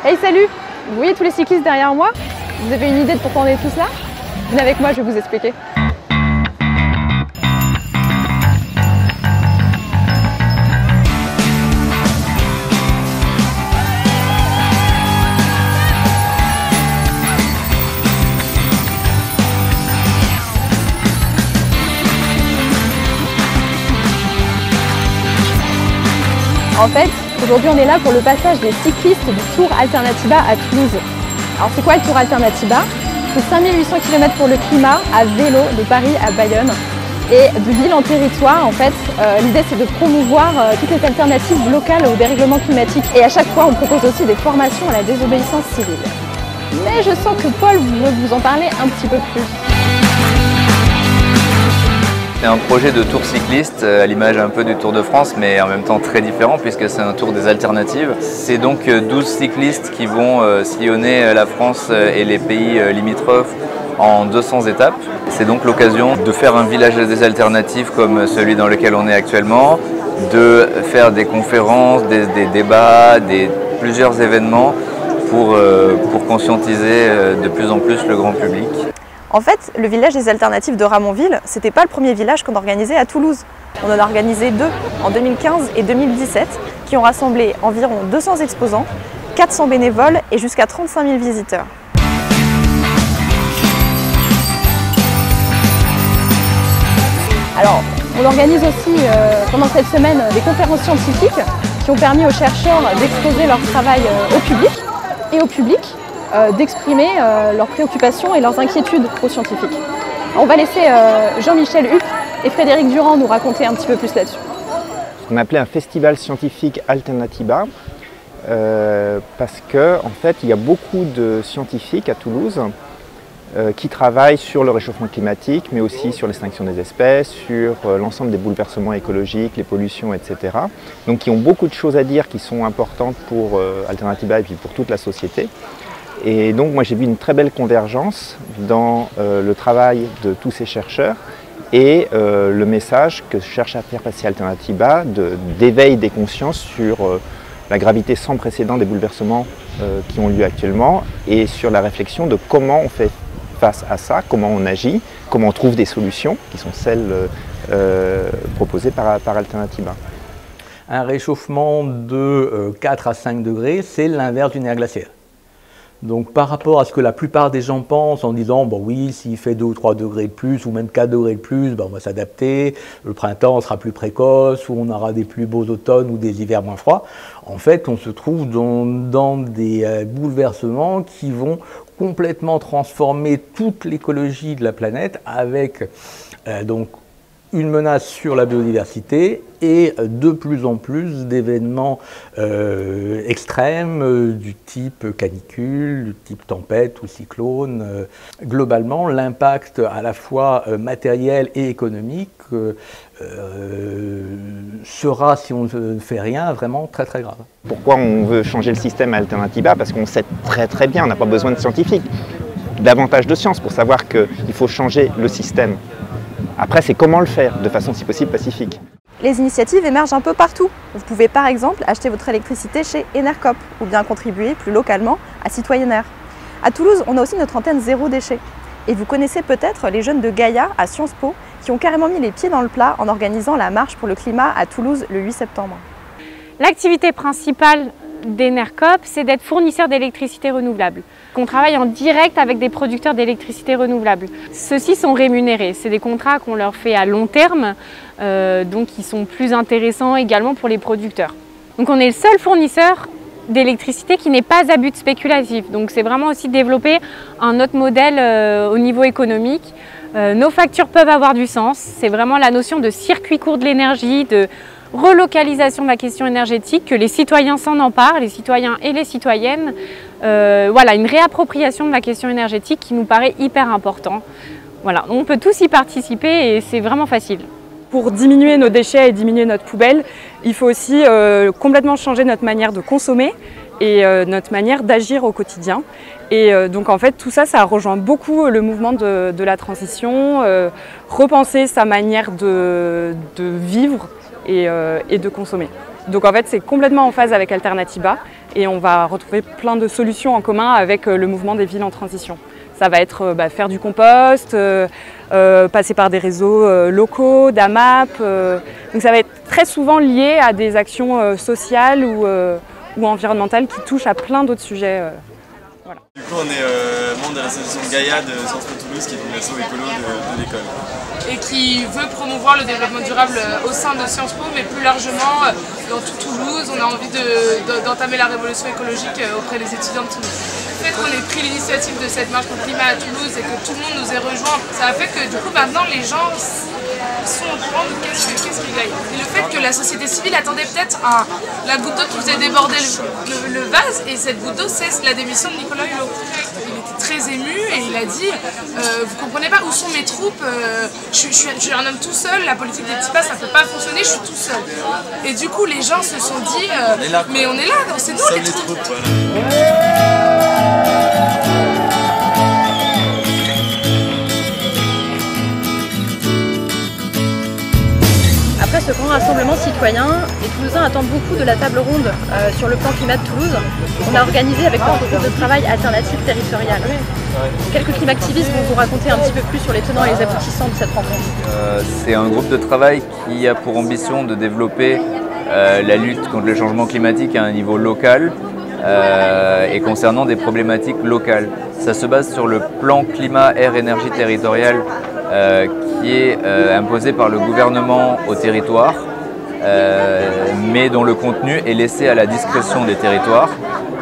Hey salut! Vous voyez tous les cyclistes derrière moi? Vous avez une idée de pourquoi on est tous là? Venez avec moi, je vais vous expliquer. En fait, aujourd'hui on est là pour le passage des cyclistes du Tour Alternativa à Toulouse. Alors c'est quoi le Tour Alternativa? C'est 5800 km pour le climat à vélo de Paris à Bayonne. Et de ville en territoire, en fait, l'idée c'est de promouvoir toutes les alternatives locales au dérèglement climatique. Et à chaque fois on propose aussi des formations à la désobéissance civile. Mais je sens que Paul veut vous en parler un petit peu plus. C'est un projet de tour cycliste à l'image un peu du Tour de France, mais en même temps très différent puisque c'est un tour des alternatives. C'est donc 12 cyclistes qui vont sillonner la France et les pays limitrophes en 200 étapes. C'est donc l'occasion de faire un village des alternatives comme celui dans lequel on est actuellement, de faire des conférences, des débats, plusieurs événements pour conscientiser de plus en plus le grand public. En fait, le village des alternatives de Ramonville, c'était pas le premier village qu'on organisait à Toulouse. On en a organisé deux, en 2015 et 2017, qui ont rassemblé environ 200 exposants, 400 bénévoles et jusqu'à 35 000 visiteurs. Alors, on organise aussi pendant cette semaine des conférences scientifiques qui ont permis aux chercheurs d'exposer leur travail au public et au public d'exprimer leurs préoccupations et leurs inquiétudes aux scientifiques. On va laisser Jean-Michel Hupp et Frédéric Durand nous raconter un petit peu plus là-dessus. On appelait un festival scientifique Alternativa parce qu'en fait, il y a beaucoup de scientifiques à Toulouse qui travaillent sur le réchauffement climatique, mais aussi sur l'extinction des espèces, sur l'ensemble des bouleversements écologiques, les pollutions, etc. Donc qui ont beaucoup de choses à dire qui sont importantes pour Alternativa et puis pour toute la société. Et donc moi j'ai vu une très belle convergence dans le travail de tous ces chercheurs et le message que cherche à faire passer Alternativa d'éveil des consciences sur la gravité sans précédent des bouleversements qui ont lieu actuellement et sur la réflexion de comment on fait face à ça, comment on agit, comment on trouve des solutions qui sont celles proposées par Alternativa. Un réchauffement de 4 à 5 degrés, c'est l'inverse d'une ère glaciaire. Donc par rapport à ce que la plupart des gens pensent en disant bon oui, s'il fait 2 ou 3 degrés de plus ou même 4 degrés de plus, ben, on va s'adapter, le printemps sera plus précoce ou on aura des plus beaux automnes ou des hivers moins froids. En fait, on se trouve dans des bouleversements qui vont complètement transformer toute l'écologie de la planète avec donc une menace sur la biodiversité et de plus en plus d'événements extrêmes du type canicule, du type tempête ou cyclone. Globalement, l'impact à la fois matériel et économique sera, si on ne fait rien, vraiment très très grave. Pourquoi on veut changer le système à Alternativa? Parce qu'on sait très bien, on n'a pas besoin de scientifiques, davantage de science pour savoir qu'il faut changer le système. Après, c'est comment le faire, de façon si possible pacifique. Les initiatives émergent un peu partout. Vous pouvez par exemple acheter votre électricité chez Enercop ou bien contribuer plus localement à Citoyennaire. À Toulouse, on a aussi notre antenne zéro déchet. Et vous connaissez peut-être les jeunes de Gaïa à Sciences Po qui ont carrément mis les pieds dans le plat en organisant la marche pour le climat à Toulouse le 8 septembre. L'activité principale d'Enercop, c'est d'être fournisseur d'électricité renouvelable. On travaille en direct avec des producteurs d'électricité renouvelable. Ceux-ci sont rémunérés. C'est des contrats qu'on leur fait à long terme, donc qui sont plus intéressants également pour les producteurs. Donc on est le seul fournisseur d'électricité qui n'est pas à but spéculatif. Donc c'est vraiment aussi développer un autre modèle au niveau économique. Nos factures peuvent avoir du sens. C'est vraiment la notion de circuit court de l'énergie, de relocalisation de la question énergétique, que les citoyens s'en emparent, les citoyens et les citoyennes. Voilà, une réappropriation de la question énergétique qui nous paraît hyper important. Voilà, on peut tous y participer et c'est vraiment facile. Pour diminuer nos déchets et diminuer notre poubelle, il faut aussi complètement changer notre manière de consommer et notre manière d'agir au quotidien. Et donc en fait tout ça, ça rejoint beaucoup le mouvement de la transition, repenser sa manière de vivre et de consommer. Donc en fait, c'est complètement en phase avec Alternatiba et on va retrouver plein de solutions en commun avec le mouvement des villes en transition. Ça va être faire du compost, passer par des réseaux locaux, d'AMAP. Donc ça va être très souvent lié à des actions sociales ou environnementales qui touchent à plein d'autres sujets. Voilà. Du coup, on est membre de l'association Gaïa de Sciences Po Toulouse, qui est une asso écolo de l'école. Et qui veut promouvoir le développement durable au sein de Sciences Po, mais plus largement dans tout Toulouse. On a envie d'entamer la révolution écologique auprès des étudiants de Toulouse. Le fait qu'on ait pris l'initiative de cette marche pour le climat à Toulouse et que tout le monde nous ait rejoints, ça a fait que du coup maintenant les gens sont au courant de qu'est-ce qu'ils gagnent. Et le fait que la société civile attendait peut-être la goutte d'eau qui faisait déborder le vase, et cette goutte d'eau c'est la démission de Nicolas Hulot. Il était très ému et il a dit vous comprenez pas où sont mes troupes, je suis un homme tout seul, la politique des petits pas ça peut pas fonctionner, je suis tout seul. Et du coup les gens se sont dit mais on est là, c'est nous les troupes. Après ce grand rassemblement citoyen, les Toulousains attendent beaucoup de la table ronde sur le plan climat de Toulouse. On a organisé avec notre groupe de travail Alternative Territoriale. Quelques climactivistes vont vous raconter un petit peu plus sur les tenants et les aboutissants de cette rencontre. C'est un groupe de travail qui a pour ambition de développer la lutte contre le changement climatique à un niveau local et concernant des problématiques locales. Ça se base sur le plan climat, air, énergie territorial qui est imposé par le gouvernement au territoire, mais dont le contenu est laissé à la discrétion des territoires.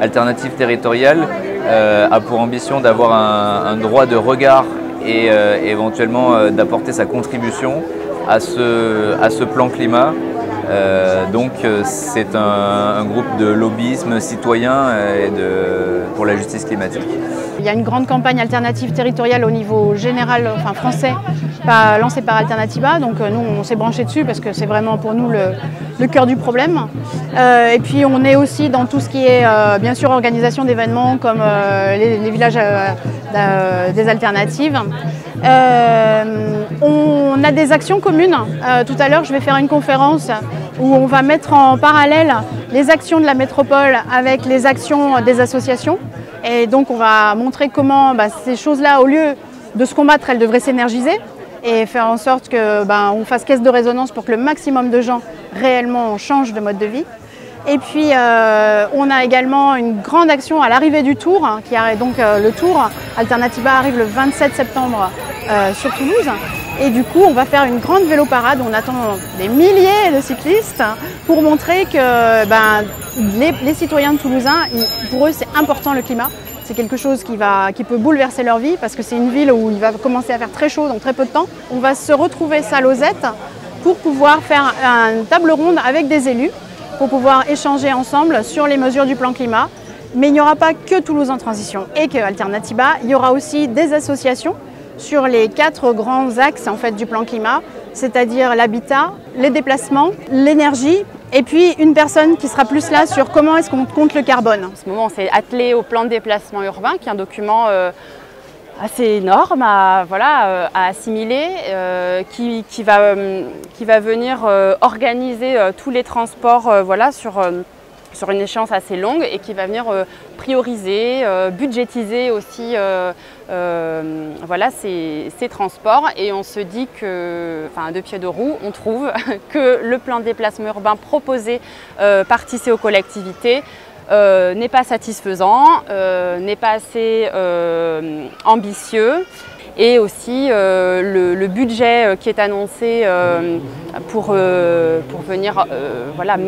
Alternative Territoriale a pour ambition d'avoir un droit de regard et éventuellement d'apporter sa contribution à ce plan climat. Donc c'est un groupe de lobbyisme citoyen pour la justice climatique. Il y a une grande campagne alternative territoriale au niveau général, enfin français, lancée par Alternatiba. Donc nous, on s'est branché dessus parce que c'est vraiment pour nous le cœur du problème. Et puis on est aussi dans tout ce qui est bien sûr organisation d'événements comme les villages des alternatives. On a des actions communes. Tout à l'heure, je vais faire une conférence où on va mettre en parallèle les actions de la métropole avec les actions des associations. Et donc on va montrer comment ces choses-là, au lieu de se combattre, elles devraient s'énergiser et faire en sorte qu'on fasse caisse de résonance pour que le maximum de gens réellement changent de mode de vie. Et puis on a également une grande action à l'arrivée du Tour, qui est donc le Tour. Alternatiba arrive le 27 septembre sur Toulouse. Et du coup, on va faire une grande vélo-parade où on attend des milliers de cyclistes pour montrer que les citoyens toulousains, pour eux, c'est important le climat. C'est quelque chose qui peut bouleverser leur vie parce que c'est une ville où il va commencer à faire très chaud, donc très peu de temps. On va se retrouver ça à Lozette pour pouvoir faire une table ronde avec des élus pour pouvoir échanger ensemble sur les mesures du plan climat. Mais il n'y aura pas que Toulouse en transition et que Alternatiba, il y aura aussi des associations sur les 4 grands axes en fait, du plan climat, c'est-à-dire l'habitat, les déplacements, l'énergie et puis une personne qui sera plus là sur comment est-ce qu'on compte le carbone. En ce moment, on s'est attelé au plan de déplacement urbain, qui est un document assez énorme à assimiler, qui va venir organiser tous les transports sur une échéance assez longue et qui va venir prioriser, budgétiser aussi ces transports. Et on se dit que, de pied de roue, on trouve que le plan de déplacement urbain proposé par Tissé aux collectivités n'est pas satisfaisant, n'est pas assez ambitieux. Et aussi le budget qui est annoncé pour venir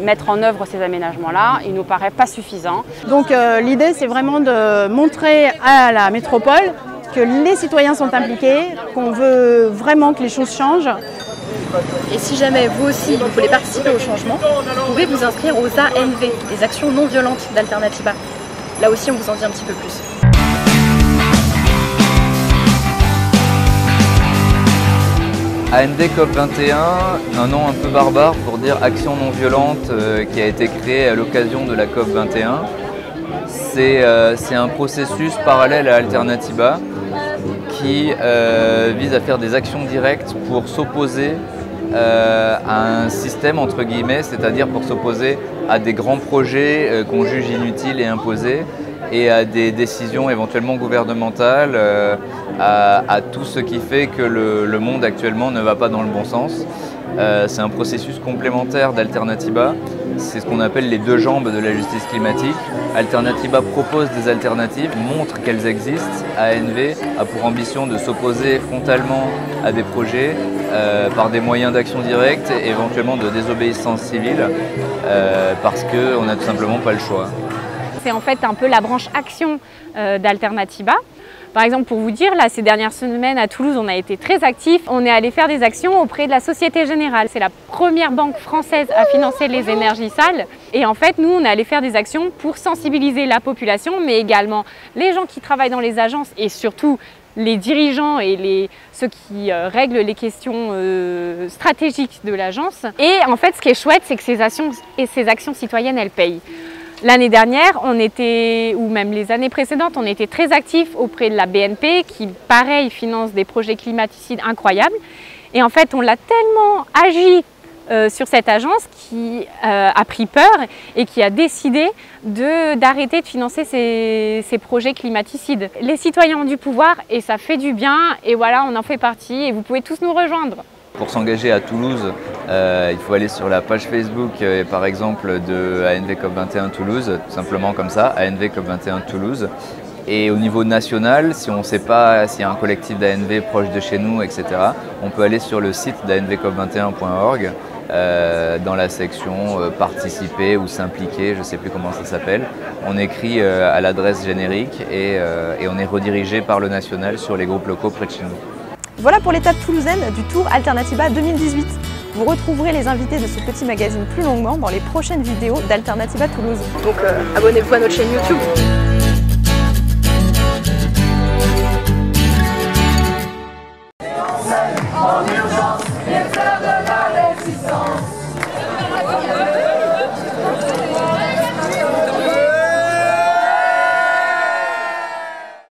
mettre en œuvre ces aménagements-là, il ne nous paraît pas suffisant. Donc l'idée, c'est vraiment de montrer à la métropole que les citoyens sont impliqués, qu'on veut vraiment que les choses changent. Et si jamais vous aussi, vous voulez participer au changement, vous pouvez vous inscrire aux ANV, les actions non violentes d'Alternatiba. Là aussi, on vous en dit un petit peu plus. ANV COP21, un nom un peu barbare pour dire Action non violente, qui a été créé à l'occasion de la COP21. C'est un processus parallèle à Alternatiba qui vise à faire des actions directes pour s'opposer à un système entre guillemets, c'est-à-dire pour s'opposer à des grands projets qu'on juge inutiles et imposés, et à des décisions éventuellement gouvernementales, à tout ce qui fait que le monde actuellement ne va pas dans le bon sens. C'est un processus complémentaire d'Alternativa. C'est ce qu'on appelle les deux jambes de la justice climatique. Alternativa propose des alternatives, montre qu'elles existent. ANV a pour ambition de s'opposer frontalement à des projets par des moyens d'action directe et éventuellement de désobéissance civile parce qu'on n'a tout simplement pas le choix. C'est en fait un peu la branche action d'Alternativa. Par exemple, pour vous dire, là, ces dernières semaines à Toulouse, on a été très actifs. On est allé faire des actions auprès de la Société Générale. C'est la première banque française à financer les énergies sales. Et en fait, nous, on est allé faire des actions pour sensibiliser la population, mais également les gens qui travaillent dans les agences et surtout les dirigeants et ceux qui règlent les questions stratégiques de l'agence. Et en fait, ce qui est chouette, c'est que ces actions citoyennes, elles payent. L'année dernière, ou même les années précédentes, on était très actifs auprès de la BNP qui, pareil, finance des projets climaticides incroyables. Et en fait, on l'a tellement agi sur cette agence qui a pris peur et qui a décidé d'arrêter de financer ces projets climaticides. Les citoyens ont du pouvoir et ça fait du bien et voilà, on en fait partie et vous pouvez tous nous rejoindre. Pour s'engager à Toulouse, il faut aller sur la page Facebook par exemple de ANV COP21 Toulouse, tout simplement comme ça, ANV COP21 Toulouse. Et au niveau national, si on ne sait pas s'il y a un collectif d'ANV proche de chez nous, etc., on peut aller sur le site d'anvcop21.org dans la section participer ou s'impliquer, je ne sais plus comment ça s'appelle. On écrit à l'adresse générique et on est redirigé par le national sur les groupes locaux près de chez nous. Voilà pour l'étape toulousaine du Tour Alternativa 2018. Vous retrouverez les invités de ce petit magazine plus longuement dans les prochaines vidéos d'Alternativa Toulouse. Donc abonnez-vous à notre chaîne YouTube. En urgence,